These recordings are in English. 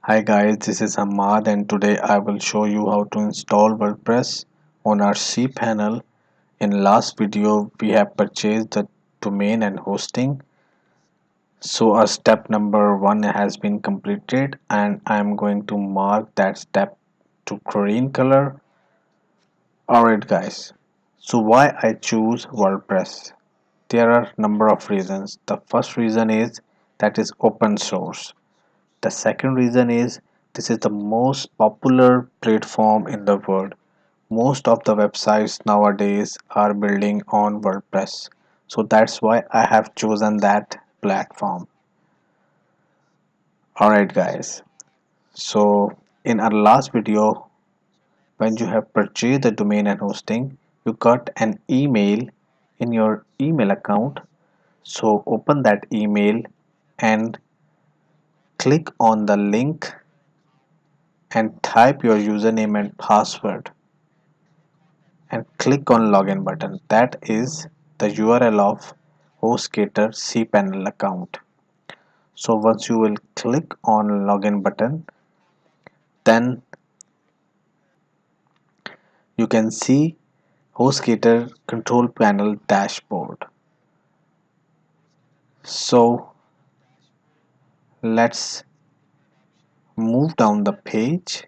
Hi guys, this is Ahmad and today I will show you how to install WordPress on our cPanel. In last video we have purchased the domain and hosting. So our step number 1 has been completed and I am going to mark that step to green color. Alright guys, so why I choose WordPress? There are number of reasons. The first reason is that is open source. The second reason is this is the most popular platform in the world. Most of the websites nowadays are building on WordPress. So that's why I have chosen that platform. Alright guys. So in our last video, when you have purchased the domain and hosting, you got an email in your email account. So open that email and click on the link and type your username and password and click on login button. That is the URL of HostGator cPanel account. So once you will click on login button, then you can see HostGator control panel dashboard. So let's move down the page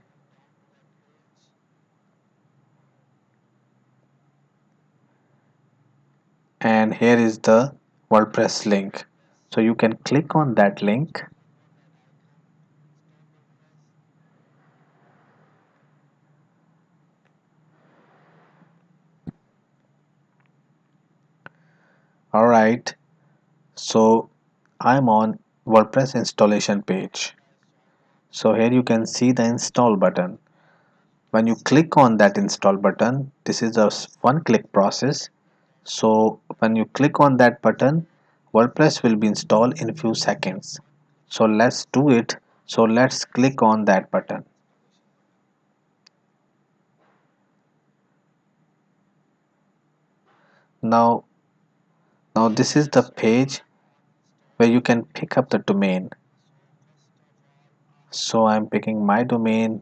and here is the WordPress link. So you can click on that link. Alright, so I'm on WordPress installation page. So here you can see the install button. When you click on that install button, this is a one click process. So when you click on that button, WordPress will be installed in a few seconds. So let's do it. So let's click on that button. Now, now this is the page where you can pick up the domain. So I'm picking my domain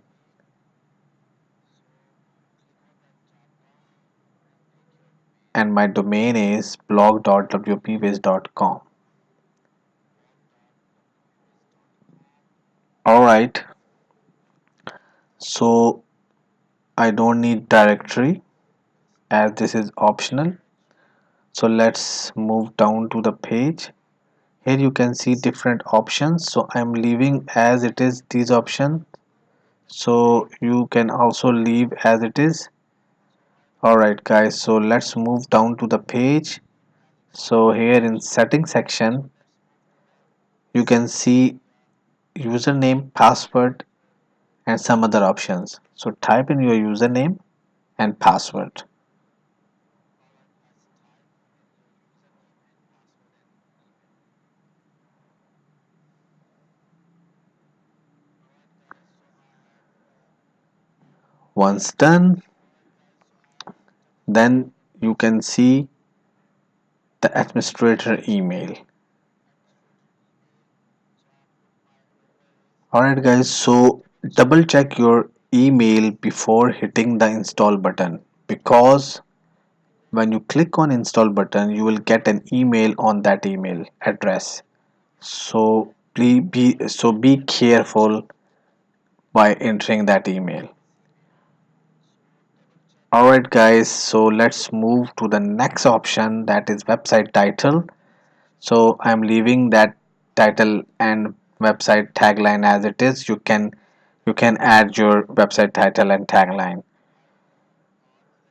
and my domain is blog.wpwiz.com. Alright, so I don't need directory as this is optional. So let's move down to the page. Here you can see different options. So I'm leaving as it is these options. So you can also leave as it is. Alright guys, so let's move down to the page. So here in settings section, you can see username, password and some other options. So type in your username and password. Once done, then you can see the administrator email. Alright guys, so double check your email before hitting the install button because when you click on install button you will get an email on that email address. So be careful by entering that email. Alright guys, so let's move to the next option, that is website title. So I'm leaving that title and website tagline as it is. You can add your website title and tagline.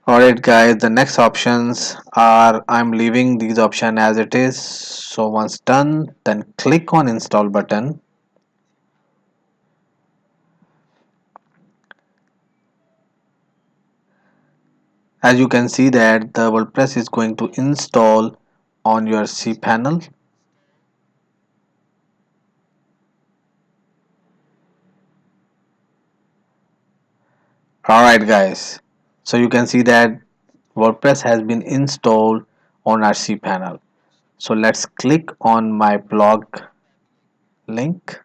Alright guys, the next options are, I'm leaving these options as it is. So once done, then click on install button. As you can see that the WordPress is going to install on your cPanel. Alright guys, so you can see that WordPress has been installed on our cPanel. So let's click on my blog link.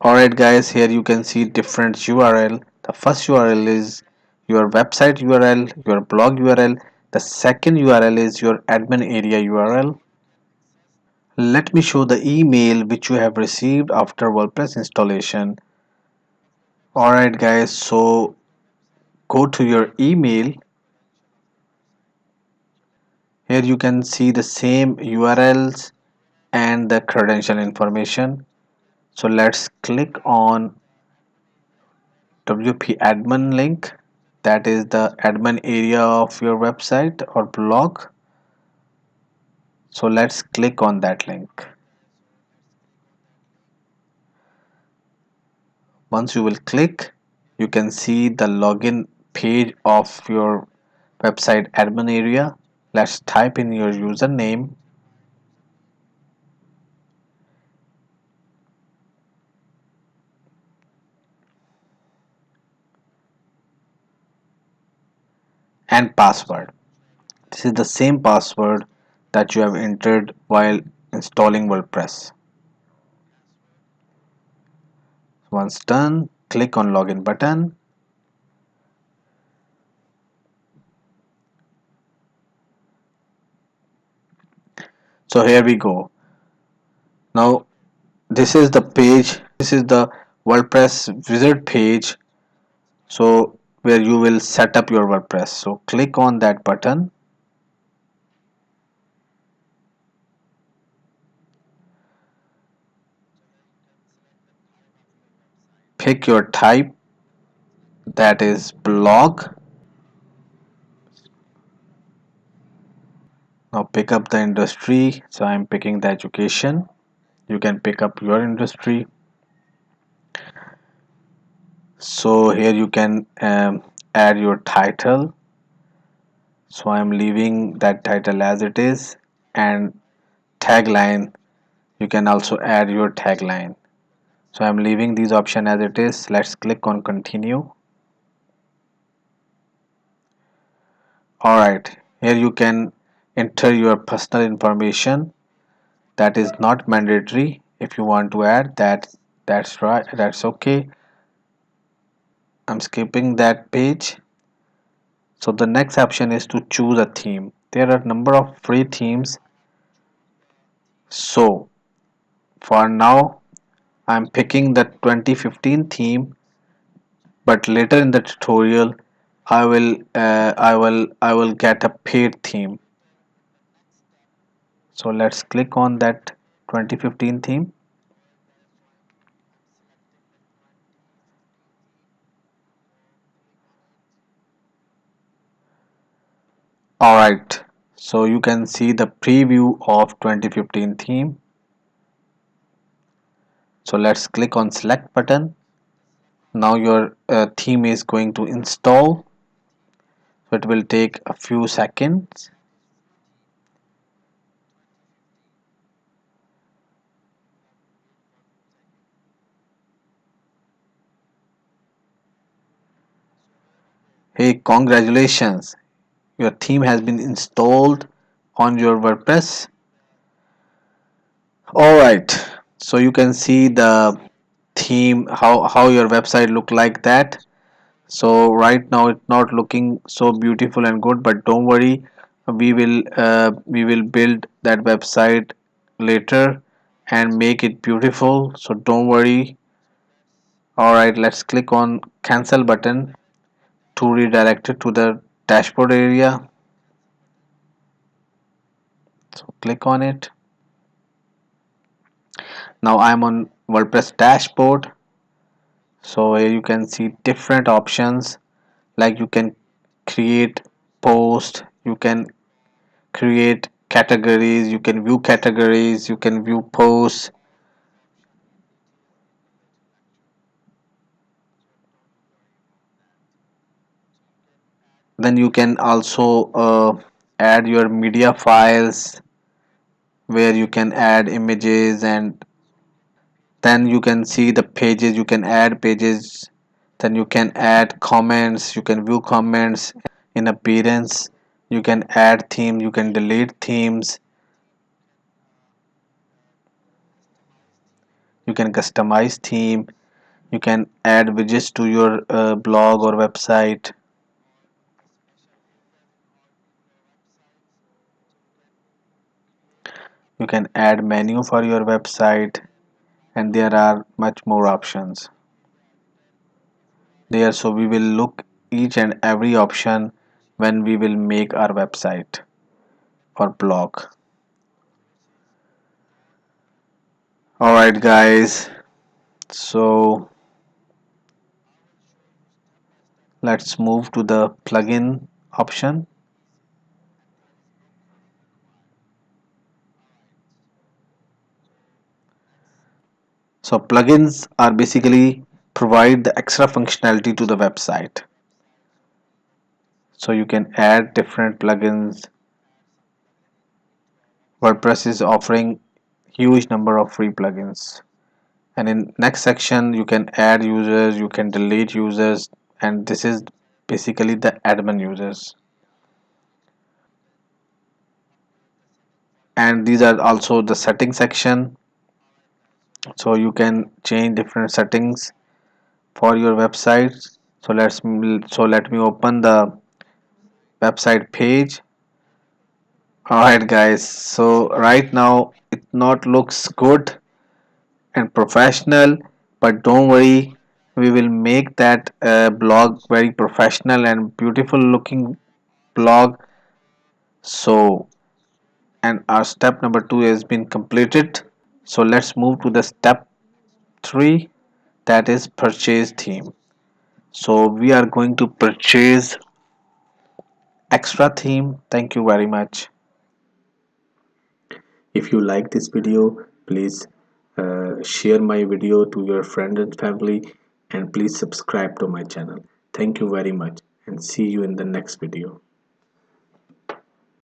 Alright guys, here you can see different URL. The first URL is your website URL, your blog URL. The second URL is your admin area URL. Let me show the email which you have received after WordPress installation. Alright guys, so go to your email. Here you can see the same URLs and the credential information. So let's click on WP admin link, that is the admin area of your website or blog. So let's click on that link. Once you will click, you can see the login page of your website admin area. Let's type in your username and password. This is the same password that you have entered while installing WordPress. Once done, click on login button. So here we go. Now this is the page, this is the WordPress wizard page, so where you will set up your WordPress. So click on that button, pick your type, that is blog. Now pick up the industry, so I'm picking the education. You can pick up your industry. So here you can add your title, so I'm leaving that title as it is, and tagline, you can also add your tagline. So I'm leaving these options as it is. Let's click on continue. Alright, here you can enter your personal information. That is not mandatory. If you want to add that, that's right, that's okay. I'm skipping that page. So the next option is to choose a theme. There are a number of free themes. So for now I'm picking the 2015 theme, but later in the tutorial I will get a paid theme. So let's click on that 2015 theme. Alright, so you can see the preview of 2015 theme. So let's click on select button. Now your theme is going to install, so it will take a few seconds. Hey, congratulations, your theme has been installed on your WordPress. Alright, so you can see the theme, how your website look like that. So right now it's not looking so beautiful and good, but don't worry, we will build that website later and make it beautiful, so don't worry. Alright, let's click on cancel button to redirect it to the dashboard area. So click on it. Now I'm on WordPress dashboard. So here you can see different options, like you can create post, you can create categories, you can view categories, you can view posts. Then you can also add your media files, where you can add images, and then you can see the pages, you can add pages, then you can add comments, you can view comments in appearance, you can add themes, you can delete themes, you can customize theme, You can add widgets to your blog or website. You can add menu for your website, and there are much more options there. So we will look each and every option when we will make our website or blog. Alright guys, so let's move to the plugin option. So plugins are basically provide the extra functionality to the website. So you can add different plugins. WordPress is offering huge number of free plugins. And in next section you can add users, you can delete users, and this is basically the admin users. And these are also the setting section. So you can change different settings for your website. So let me open the website page. Alright guys, so right now it not looks good and professional, but don't worry, we will make that blog very professional and beautiful looking blog. So and our step number 2 has been completed. So let's move to the step 3, that is purchase theme. So we are going to purchase extra theme. Thank you very much. If you like this video, please share my video to your friends and family, and please subscribe to my channel. Thank you very much, and see you in the next video.